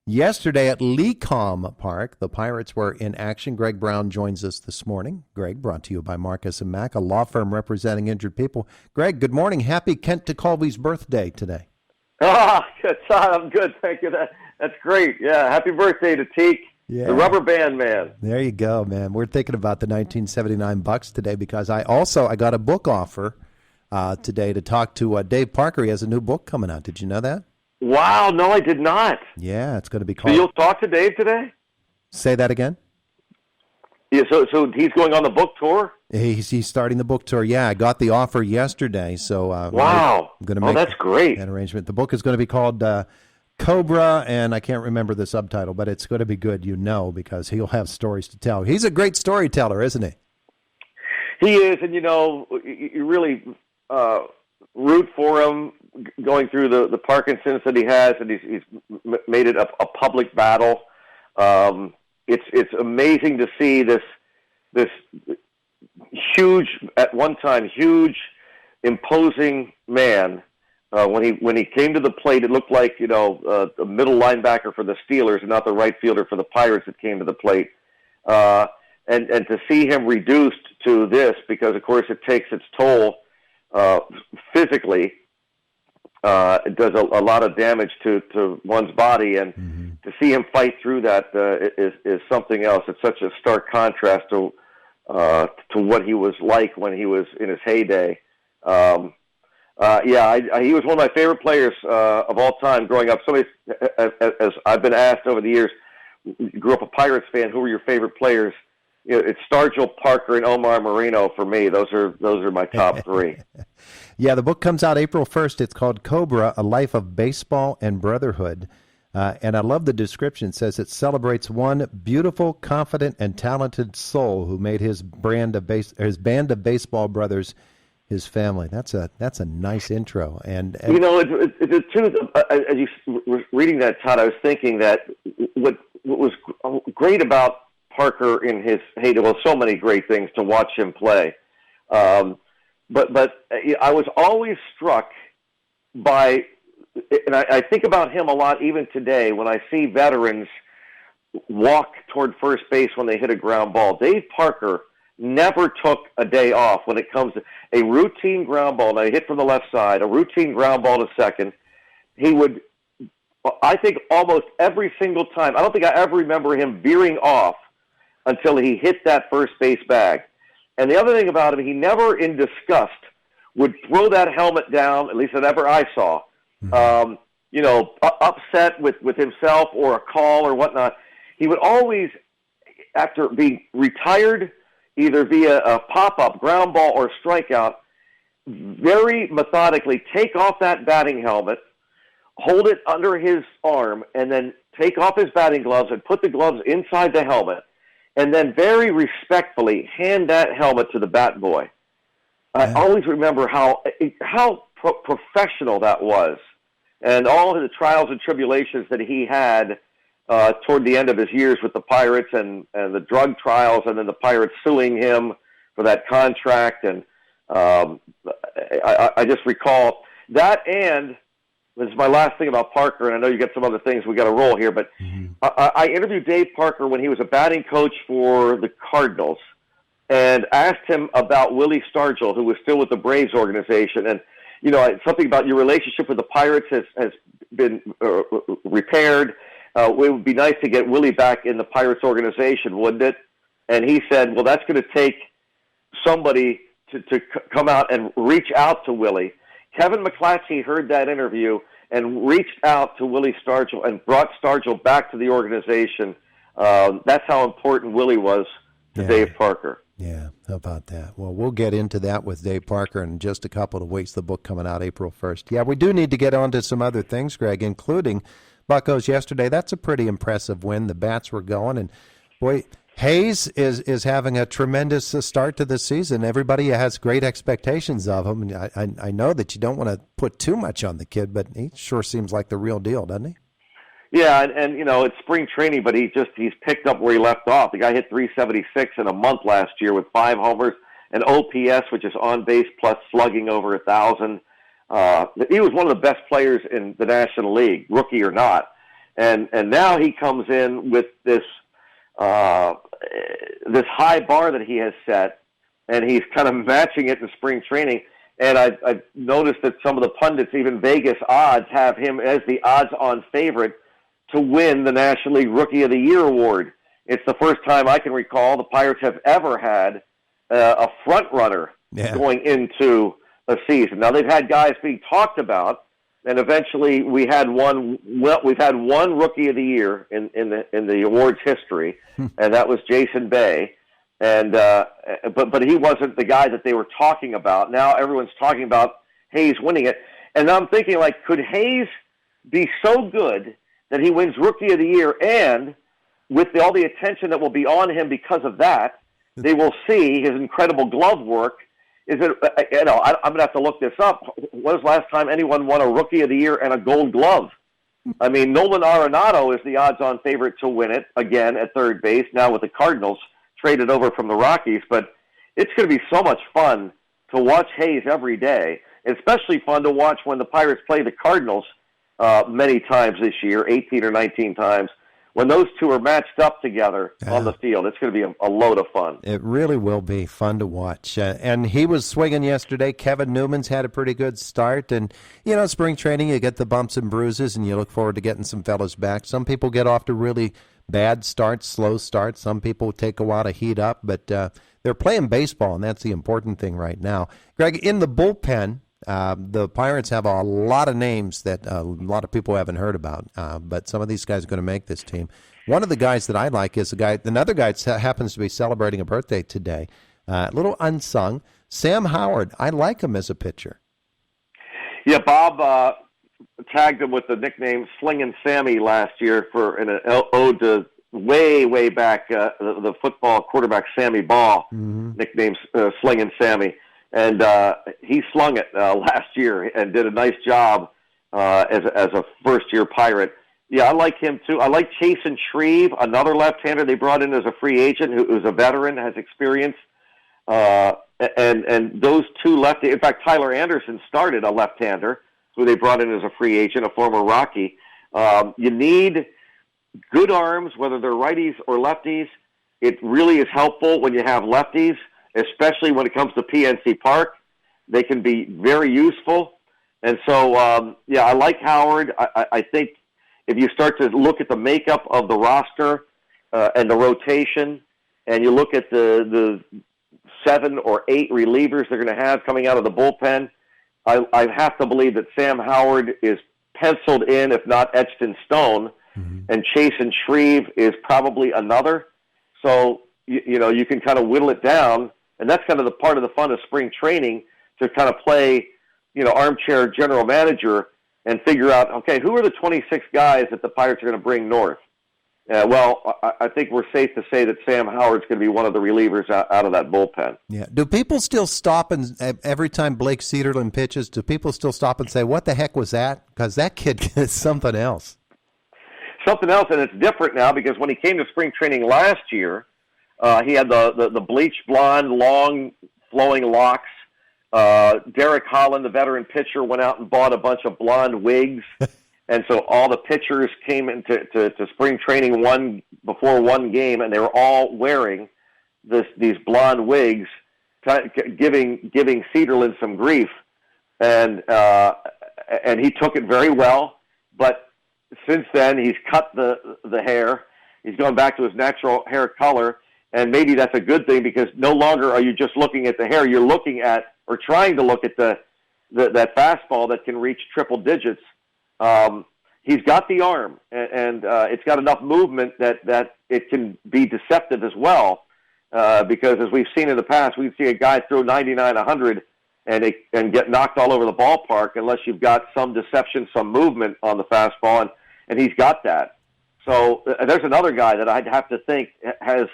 Yesterday at Lecom Park, the Pirates were in action. Greg Brown joins us this morning. Greg, brought to you by Marcus & Mack, a law firm representing injured people. Greg, good morning. Happy Kent DeColvey's birthday today. Good, son. I'm good. Thank you. That's great. Yeah, happy birthday to Teak, the rubber band man. There you go, man. We're thinking about the 1979 Bucks today because I got a book offer today to talk to Dave Parker. He has a new book coming out. Did you know that? Wow, no, I did not. Yeah, it's going to be called... So you'll talk to Dave today? Say that again? Yeah, so he's going on the book tour? He's starting the book tour. Yeah, I got the offer yesterday, so wow. I'm going to make that's great. An arrangement. The book is going to be called Cobra, and I can't remember the subtitle, but it's going to be good, because he'll have stories to tell. He's a great storyteller, isn't he? He is, and you really root for him going through the Parkinson's that he has, and he's made it a public battle. It's amazing to see this huge, at one time, huge, imposing man. When he came to the plate, it looked like a middle linebacker for the Steelers and not the right fielder for the Pirates that came to the plate. And to see him reduced to this, because of course it takes its toll physically. It does a lot of damage to one's body, and to see him fight through that is something else. It's such a stark contrast to what he was like when he was in his heyday. He was one of my favorite players of all time growing up. Somebody, as I've been asked over the years, grew up a Pirates fan, who were your favorite players? It's Stargell, Parker, and Omar Moreno for me. Those are my top three. Yeah, the book comes out April 1st. It's called Cobra, A Life of Baseball and Brotherhood. And I love the description. It says it celebrates one beautiful, confident, and talented soul who made his band of baseball brothers his family. That's a nice intro. And the truth, as you were reading that, Todd, I was thinking that what was great about Parker in his heyday, well, so many great things to watch him play. But I was always struck by, and I think about him a lot even today when I see veterans walk toward first base when they hit a ground ball. Dave Parker never took a day off when it comes to a routine ground ball. Now, he hit from the left side, a routine ground ball to second. He would, I think, almost every single time. I don't think I ever remember him veering off until he hit that first base bag. And the other thing about him, he never, in disgust, would throw that helmet down, at least whatever I saw, upset with himself or a call or whatnot. He would always, after being retired, either via a pop-up, ground ball, or strikeout, very methodically take off that batting helmet, hold it under his arm, and then take off his batting gloves and put the gloves inside the helmet, and then very respectfully hand that helmet to the bat boy. I always remember how professional that was, and all of the trials and tribulations that he had toward the end of his years with the Pirates, and the drug trials, and then the Pirates suing him for that contract. And I just recall that. And this is my last thing about Parker, and I know you got some other things we got to roll here, but I interviewed Dave Parker when he was a batting coach for the Cardinals, and asked him about Willie Stargell, who was still with the Braves organization. And something about your relationship with the Pirates has been repaired. It would be nice to get Willie back in the Pirates organization, wouldn't it? And he said, well, that's going to take somebody to come out and reach out to Willie. Kevin McClatchy heard that interview and reached out to Willie Stargell and brought Stargell back to the organization. That's how important Willie was to Dave Parker. Yeah, how about that? Well, we'll get into that with Dave Parker in just a couple of weeks. The book coming out April 1st. Yeah, we do need to get on to some other things, Greg, including Buccos yesterday. That's a pretty impressive win. The bats were going, and boy, Hayes is having a tremendous start to the season. Everybody has great expectations of him. I know that you don't want to put too much on the kid, but he sure seems like the real deal, doesn't he? Yeah, and it's spring training, but he's picked up where he left off. The guy hit 376 in a month last year with 5 homers, and OPS, which is on base plus slugging over 1,000. He was one of the best players in the National League, rookie or not. And now he comes in with this this high bar that he has set, and he's kind of matching it in spring training. And I've noticed that some of the pundits, even Vegas odds, have him as the odds-on favorite to win the National League Rookie of the Year award. It's the first time I can recall the Pirates have ever had a front runner going into a season. Now they've had guys being talked about, and eventually we've had one Rookie of the Year in the awards history, and that was Jason Bay. And but he wasn't the guy that they were talking about. Now everyone's talking about Hayes winning it, and I'm thinking, like, could Hayes be so good that he wins Rookie of the Year, and with all the attention that will be on him because of that, they will see his incredible glove work. Is it? I'm going to have to look this up. When was the last time anyone won a Rookie of the Year and a Gold Glove? I mean, Nolan Arenado is the odds-on favorite to win it again at third base now with the Cardinals, traded over from the Rockies, but it's going to be so much fun to watch Hayes every day, especially fun to watch when the Pirates play the Cardinals many times this year, 18 or 19 times. When those two are matched up together on the field, it's going to be a load of fun. It really will be fun to watch. And he was swinging yesterday. Kevin Newman's had a pretty good start. And, spring training, you get the bumps and bruises, and you look forward to getting some fellas back. Some people get off to really bad starts, slow starts. Some people take a while to heat up. But they're playing baseball, and that's the important thing right now. Greg, in the bullpen, the Pirates have a lot of names that a lot of people haven't heard about, but some of these guys are going to make this team. One of the guys that I like is another guy that happens to be celebrating a birthday today, a little unsung, Sam Howard. I like him as a pitcher. Yeah, Bob tagged him with the nickname Slingin' Sammy last year for an ode to way back the football quarterback Sammy Ball, nicknamed Slingin' Sammy. And he slung it last year and did a nice job as a first-year Pirate. Yeah, I like him too. I like Chasen Shreve, another left-hander they brought in as a free agent who's a veteran, has experience. And those two lefty, in fact, Tyler Anderson started a left-hander who they brought in as a free agent, a former Rocky. You need good arms, whether they're righties or lefties. It really is helpful when you have lefties, especially when it comes to PNC Park. They can be very useful. And so, I like Howard. I think if you start to look at the makeup of the roster and the rotation, and you look at the 7 or 8 relievers they're going to have coming out of the bullpen, I have to believe that Sam Howard is penciled in, if not etched in stone, and Chasen Shreve is probably another. So, you can kind of whittle it down. And that's kind of the part of the fun of spring training, to kind of play, armchair general manager and figure out, okay, who are the 26 guys that the Pirates are going to bring north? I think we're safe to say that Sam Howard's going to be one of the relievers out of that bullpen. Yeah. Do people still stop and every time Blake Cederland pitches, do people still stop and say, what the heck was that? Because that kid is something else. Something else, and it's different now because when he came to spring training last year, he had the bleached blonde, long, flowing locks. Derek Holland, the veteran pitcher, went out and bought a bunch of blonde wigs. And so all the pitchers came into spring training before one game, and they were all wearing these blonde wigs, giving Cederland some grief. And he took it very well. But since then, he's cut the hair. He's gone back to his natural hair color. And maybe that's a good thing, because no longer are you just looking at the hair. You're looking at, or trying to look at that fastball that can reach triple digits. He's got the arm, and it's got enough movement that it can be deceptive as well. Because as we've seen in the past, we see a guy throw 99, 100, and get knocked all over the ballpark unless you've got some deception, some movement on the fastball, and he's got that. So there's another guy that I'd have to think has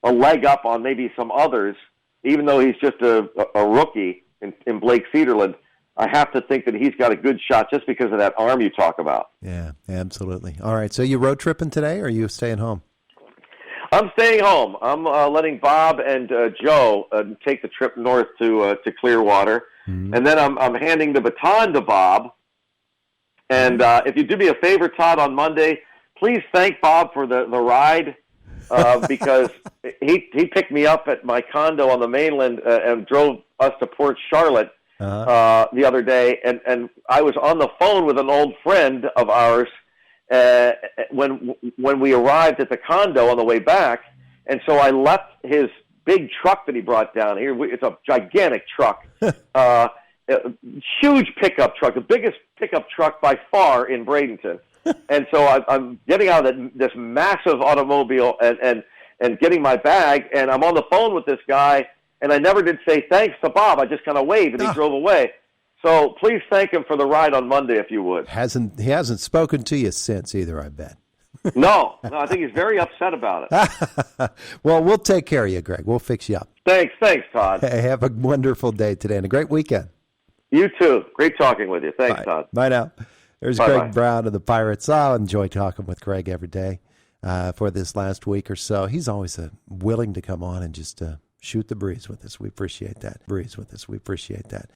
a leg up on maybe some others, even though he's just a rookie in Blake Cederland. I have to think that he's got a good shot just because of that arm you talk about. Yeah, absolutely. All right, so you road tripping today, or are you staying home? I'm staying home. I'm letting Bob and Joe take the trip north to Clearwater, and then I'm handing the baton to Bob. And if you do me a favor, Todd, on Monday, please thank Bob for the ride because he picked me up at my condo on the mainland and drove us to Port Charlotte the other day, and I was on the phone with an old friend of ours when we arrived at the condo on the way back, and so I left his big truck that he brought down here. It's a gigantic truck, huge pickup truck, the biggest pickup truck by far in Bradenton. And so I'm getting out of this massive automobile and getting my bag, and I'm on the phone with this guy, and I never did say thanks to Bob. I just kind of waved, and he drove away. So please thank him for the ride on Monday, if you would. He hasn't spoken to you since either, I bet. No, I think he's very upset about it. Well, we'll take care of you, Greg. We'll fix you up. Thanks, Todd. Hey, have a wonderful day today and a great weekend. You too. Great talking with you. Thanks, Bye. Todd. Bye now. There's Greg Brown of the Pirates. I'll enjoy talking with Greg every day for this last week or so. He's always willing to come on and just shoot the breeze with us. We appreciate that.